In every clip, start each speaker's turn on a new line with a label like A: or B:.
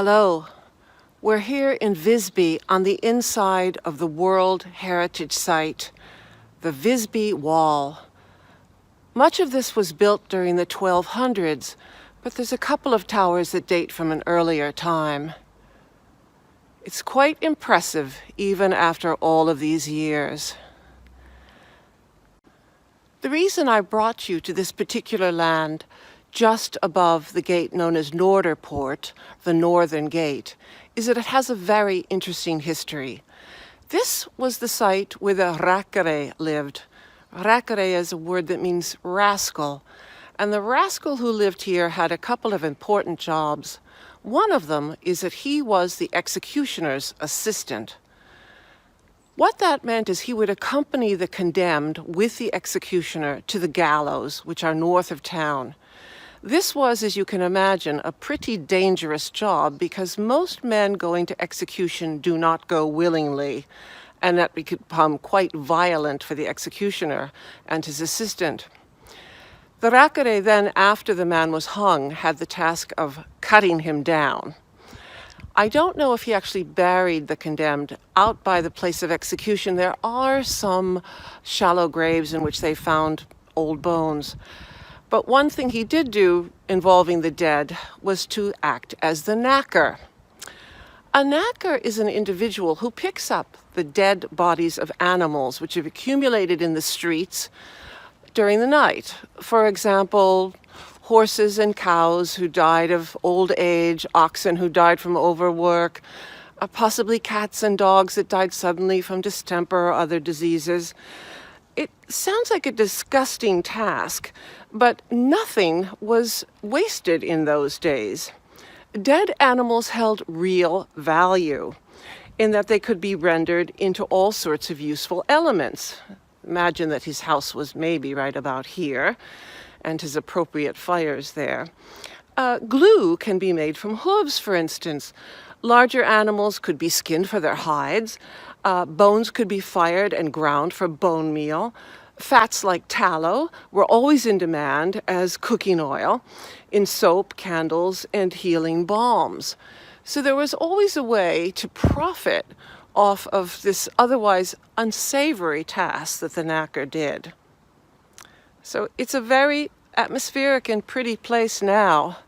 A: Hello, we're here in Visby on the inside of the World Heritage Site, the Visby Wall. Much of this was built during the 1200s, but there's a couple of towers that date from an earlier time. It's quite impressive even after all of these years. The reason I brought you to this particular land just above the gate known as Norderpoort, the Northern Gate, is that it has a very interesting history. This was the site where the Rackare lived. Rackare is a word that means rascal, and the rascal who lived here had a couple of important jobs. One of them is that he was the executioner's assistant. What that meant is he would accompany the condemned with the executioner to the gallows, which are north of town. This was, as you can imagine, a pretty dangerous job because most men going to execution do not go willingly, and that could become quite violent for the executioner and his assistant. The Rackare then, after the man was hung, had the task of cutting him down. I don't know if he actually buried the condemned out by the place of execution. There are some shallow graves in which they found old bones. But one thing he did do involving the dead was to act as the knacker. A knacker is an individual who picks up the dead bodies of animals which have accumulated in the streets during the night. For example, horses and cows who died of old age, oxen who died from overwork, possibly cats and dogs that died suddenly from distemper or other diseases. It sounds like a disgusting task, but nothing was wasted in those days. Dead animals held real value in that they could be rendered into all sorts of useful elements. Imagine that his house was maybe right about here, and his appropriate fires there. Glue can be made from hooves, for instance. Larger animals could be skinned for their hides. Bones could be fired and ground for bone meal. Fats like tallow were always in demand as cooking oil in soap, candles, and healing balms. So there was always a way to profit off of this otherwise unsavory task that the knacker did. So it's a very atmospheric and pretty place now,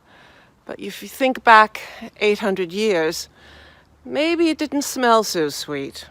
A: but if you think back 800 years, maybe it didn't smell so sweet.